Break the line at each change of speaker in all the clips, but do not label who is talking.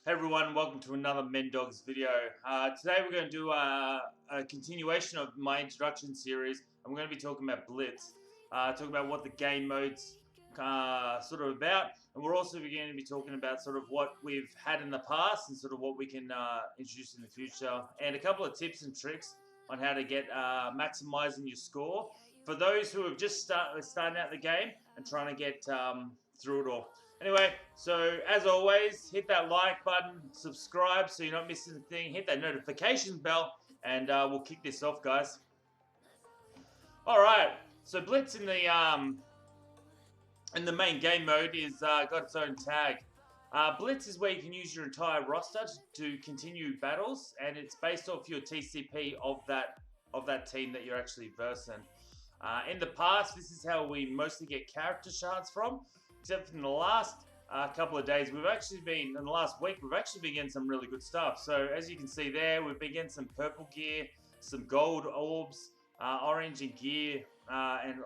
Hey everyone, welcome to another Men Dogs video. Today we're going to do a continuation of my introduction series. I'm going to be talking about Blitz, talking about what the game modes sort of about, and we're also going to be talking about sort of what we've had in the past and sort of what we can introduce in the future, and a couple of tips and tricks on how to get maximizing your score for those who have just starting out the game and trying to get through it all. Anyway, so as always, hit that like button, subscribe so you're not missing a thing, hit that notification bell, and we'll kick this off, guys. Alright, so Blitz in the main game mode is got its own tag. Blitz is where you can use your entire roster to continue battles, and it's based off your TCP of that team that you're actually versing. In the past, this is how we mostly get character shards from. Except in the last couple of days, in the last week, we've actually been getting some really good stuff. So as you can see there, we've been getting some purple gear, some gold orbs, orange and gear, and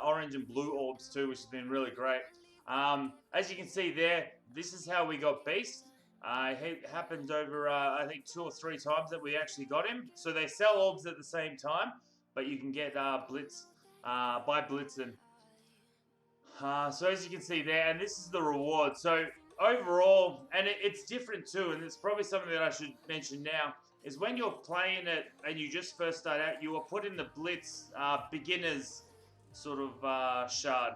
orange and blue orbs too, which has been really great. As you can see there, this is how we got Beast. It happened over, I think, 2 or 3 times that we actually got him. So they sell orbs at the same time, but you can get Blitz by Blitzen. So as you can see there, and this is the reward. So overall, and it's different too, and it's probably something that I should mention now, is when you're playing it and you just first start out, you are put in the Blitz beginners sort of shard.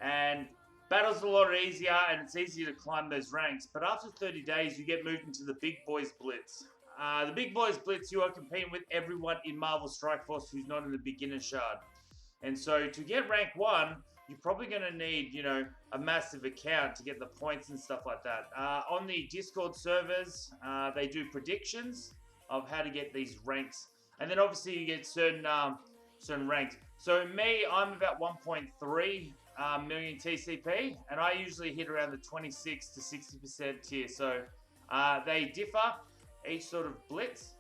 And battle's a lot easier, and it's easier to climb those ranks. But after 30 days, you get moved into the Big Boys Blitz. The Big Boys Blitz, you are competing with everyone in Marvel Strike Force who's not in the beginner shard. And so to get rank 1, you're probably going to need, a massive account to get the points and stuff like that. On the Discord servers, they do predictions of how to get these ranks. And then obviously you get certain ranks. So me, I'm about 1.3 million TCP, and I usually hit around the 26 to 60% tier. So they differ, each sort of blitz.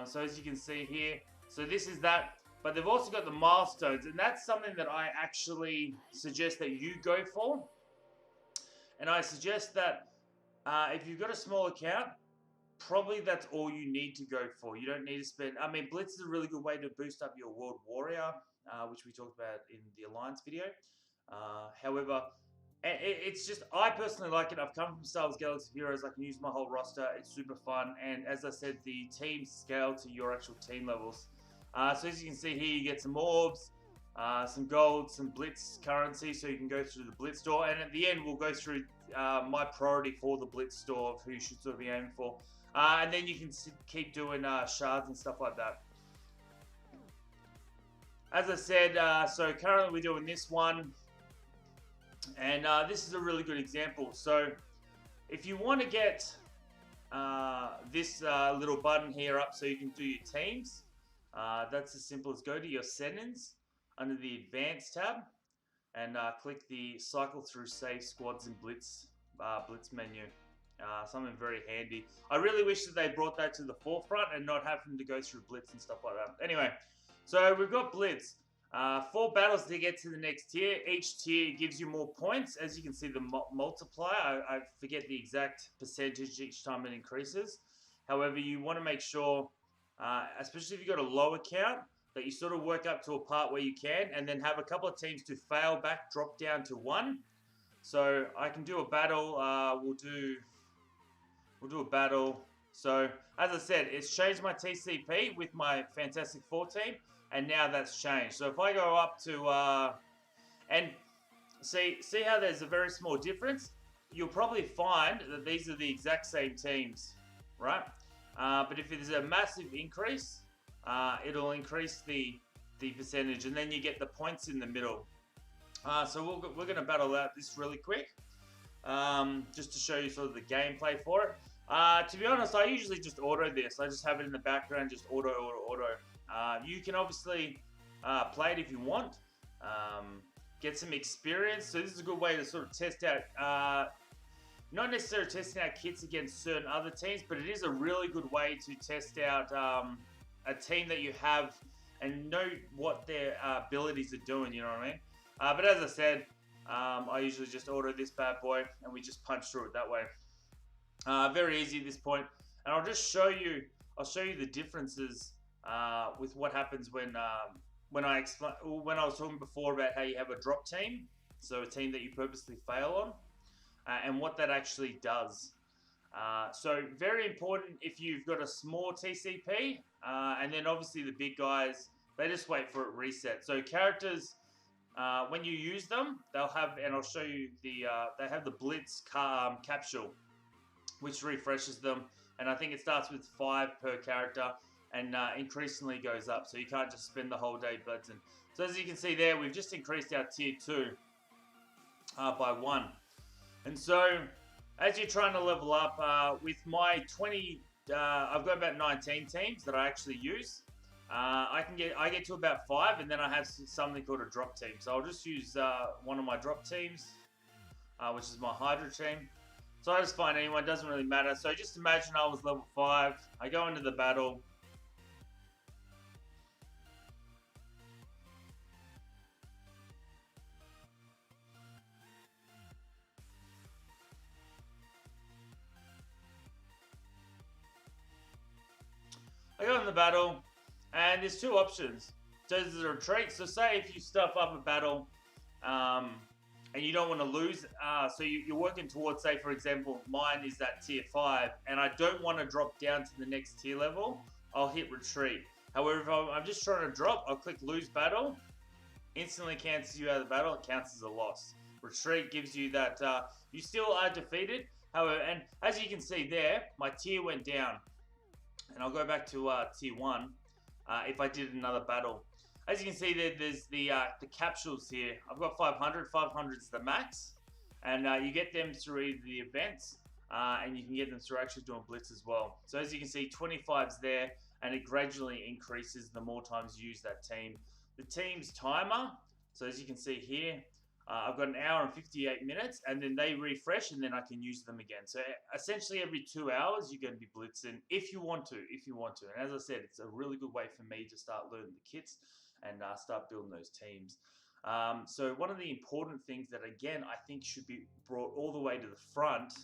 So as you can see here, so this is that. But they've also got the milestones, and that's something that I actually suggest that you go for. And I suggest that if you've got a small account, probably that's all you need to go for. You don't need to spend... I mean, Blitz is a really good way to boost up your World Warrior, which we talked about in the Alliance video. However, it's just... I personally like it. I've come from Star Wars Galaxy Heroes. I can use my whole roster. It's super fun. And as I said, the teams scale to your actual team levels. So as you can see here, you get some orbs, some gold, some Blitz currency, so you can go through the Blitz store. And at the end, we'll go through my priority for the Blitz store of who you should sort of be aiming for. And then you can keep doing shards and stuff like that. As I said, so currently we're doing this one. And this is a really good example. So if you want to get this little button here up so you can do your teams, that's as simple as go to your settings under the advanced tab and click the cycle through save squads and blitz menu. Something very handy. I really wish that they brought that to the forefront and not having to go through blitz and stuff like that. Anyway, so we've got blitz. 4 battles to get to the next tier. Each tier gives you more points. As you can see, the multiplier, I forget the exact percentage each time it increases. However, you want to make sure, especially if you've got a low account, that you sort of work up to a part where you can, and then have a couple of teams to fail back, drop down to 1. So I can do a battle. We'll do a battle. So as I said, it's changed my TCP with my Fantastic Four team, and now that's changed. So if I go up to and see how there's a very small difference, you'll probably find that these are the exact same teams, right? But if there's a massive increase, it'll increase the percentage, and then you get the points in the middle. So we're going to battle out this really quick, just to show you sort of the gameplay for it. To be honest, I usually just auto this. I just have it in the background, just auto. You can obviously play it if you want, get some experience. So this is a good way to sort of test out, not necessarily testing out kits against certain other teams, but it is a really good way to test out a team that you have and know what their abilities are doing, you know what I mean? But as I said, I usually just auto this bad boy and we just punch through it that way. Very easy at this point, and I'll show you the differences with what happens when when I was talking before about how you have a drop team, so a team that you purposely fail on, and what that actually does. So very important if you've got a small TCP, and then obviously the big guys, they just wait for it reset. So characters, when you use them, they'll have, and I'll show you they have the Blitz capsule, which refreshes them, and I think it starts with 5 per character, and increasingly goes up. So you can't just spend the whole day blitzing. So as you can see there, we've just increased our tier 2 by 1, and so as you're trying to level up, with my 20, I've got about 19 teams that I actually use. I get to about 5, and then I have something called a drop team. So I'll just use one of my drop teams, which is my Hydra team. So I just find anyone, doesn't really matter. So just imagine I was level 5. I go into the battle. I go in the battle, and there's 2 options. So there's a retreat. So say if you stuff up a battle, and you don't want to lose, so you're working towards, say for example, mine is that tier 5, and I don't want to drop down to the next tier level, I'll hit retreat. However, if I'm just trying to drop, I'll click lose battle, instantly cancels you out of the battle, it counts as a loss. Retreat gives you that, you still are defeated, however, and as you can see there, my tier went down. And I'll go back to tier 1 if I did another battle. As you can see there, there's the capsules here. I've got 500. 500 is the max. And you get them through either the events, and you can get them through actually doing Blitz as well. So as you can see, 25's there, and it gradually increases the more times you use that team. The team's timer, so as you can see here, I've got an hour and 58 minutes, and then they refresh, and then I can use them again. So essentially every 2 hours, you're going to be blitzing if you want to. And as I said, it's a really good way for me to start learning the kits and start building those teams. So one of the important things that, again, I think should be brought all the way to the front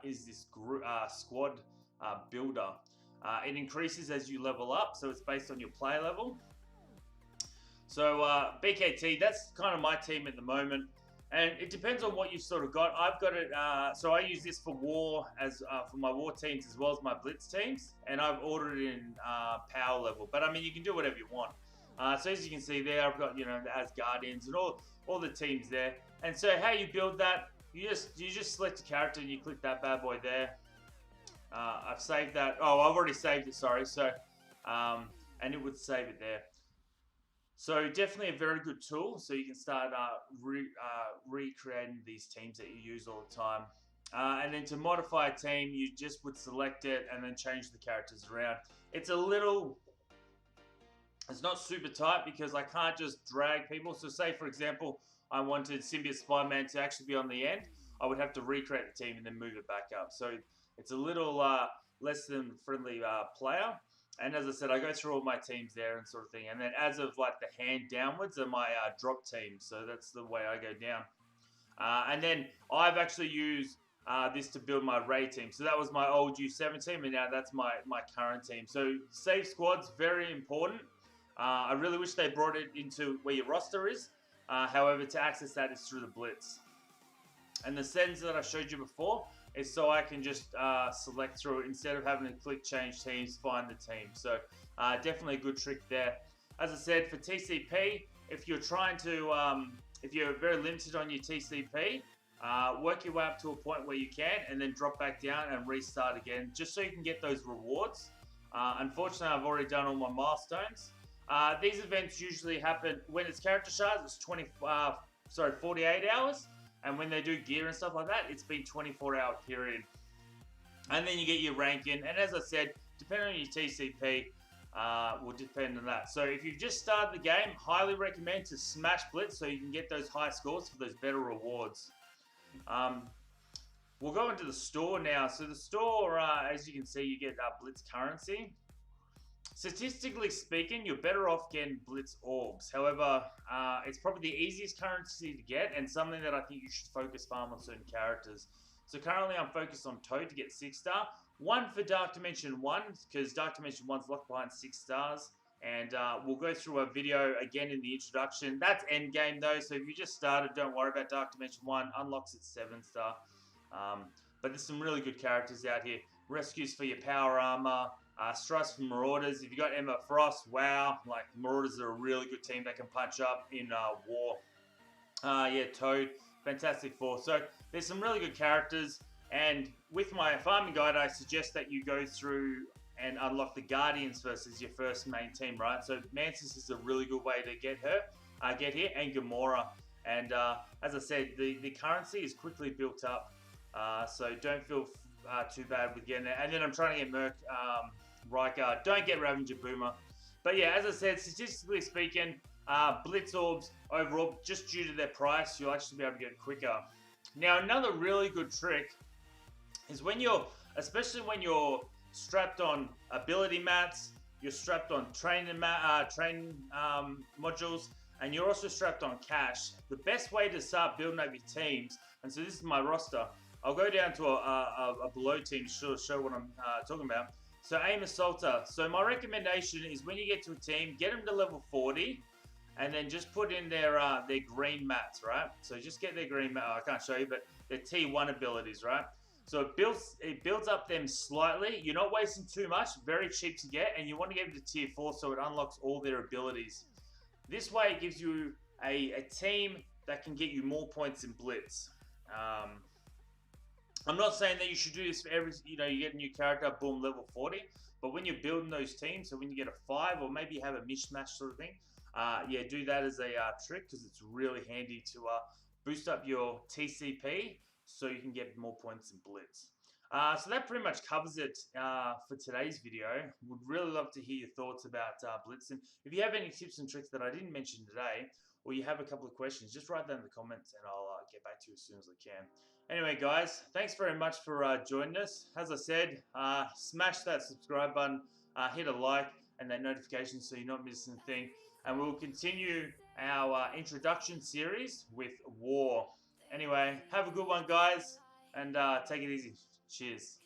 is this squad builder. It increases as you level up, so it's based on your play level. So BKT, that's kind of my team at the moment, and it depends on what you've sort of got. I've got it, so I use this for war, as for my war teams as well as my blitz teams, and I've ordered it in power level. But I mean, you can do whatever you want. So as you can see there, I've got, you know, the Asgardians and all the teams there. And so how you build that, you just select a character and you click that bad boy there. I've saved that. Oh, I've already saved it. Sorry. So and it would save it there. So definitely a very good tool, so you can start recreating these teams that you use all the time. And then to modify a team, you just would select it and then change the characters around. It's not super tight because I can't just drag people. So say, for example, I wanted Symbiote Spider-Man to actually be on the end. I would have to recreate the team and then move it back up. So it's a little less than friendly player. And as I said, I go through all my teams there and sort of thing. And then as of like the hand downwards are my drop teams. So that's the way I go down. And then I've actually used this to build my Ray team. So that was my old U7 team, and now that's my current team. So save squad's very important. I really wish they brought it into where your roster is. However, to access that is through the Blitz. And the settings that I showed you before is so I can just select through it instead of having to click change teams, find the team. So definitely a good trick there. As I said, for TCP, if you're trying to, if you're very limited on your TCP, work your way up to a point where you can and then drop back down and restart again, just so you can get those rewards. Unfortunately, I've already done all my milestones. These events usually happen when it's character shards, it's 48 hours. And when they do gear and stuff like that, it's been 24-hour period. And then you get your ranking. And as I said, depending on your TCP, will depend on that. So if you've just started the game, highly recommend to smash Blitz so you can get those high scores for those better rewards. We'll go into the store now. So the store, as you can see, you get Blitz currency. Statistically speaking, you're better off getting Blitz orbs. However, it's probably the easiest currency to get and something that I think you should focus farm on certain characters. So currently I'm focused on Toad to get 6-star. 1 for Dark Dimension 1, because Dark Dimension 1's locked behind 6 stars. And we'll go through a video again in the introduction. That's endgame though, so if you just started, don't worry about Dark Dimension 1. Unlocks at 7-star. But there's some really good characters out here. Rescues for your power armor. Strikes for Marauders. If you got Emma Frost, wow. Like, Marauders are a really good team that can punch up in war. Yeah, Toad. Fantastic Four. So there's some really good characters. And with my farming guide, I suggest that you go through and unlock the Guardians first as your first main team, right? So Mantis is a really good way to get here, and Gamora. And as I said, the currency is quickly built up, so don't feel too bad with getting it. And then I'm trying to get Merc, Riker. Don't get Ravager Boomer. But yeah, as I said, statistically speaking, Blitz Orbs overall, just due to their price, you'll actually be able to get it quicker. Now, another really good trick is especially when you're strapped on ability mats, you're strapped on training modules, and you're also strapped on cash. The best way to start building up your teams, and so this is my roster. I'll go down to a below team to show what I'm talking about. So Aim Assaulter. So my recommendation is when you get to a team, get them to level 40, and then just put in their green mats, right? So just get their green mat. I can't show you, but their T1 abilities, right? So it builds up them slightly. You're not wasting too much. Very cheap to get, and you want to get them to tier 4 so it unlocks all their abilities. This way, it gives you a team that can get you more points in Blitz. I'm not saying that you should do this for every, you get a new character, boom, level 40. But when you're building those teams, so when you get a 5 or maybe you have a mishmash sort of thing, yeah, do that as a trick because it's really handy to boost up your TCP so you can get more points in Blitz. So that pretty much covers it for today's video. Would really love to hear your thoughts about Blitz. And if you have any tips and tricks that I didn't mention today, or you have a couple of questions, just write them in the comments and I'll get back to you as soon as I can. Anyway, guys, thanks very much for joining us. As I said, smash that subscribe button, hit a like and that notification so you're not missing a thing. And we'll continue our introduction series with War. Anyway, have a good one, guys, and take it easy. Cheers.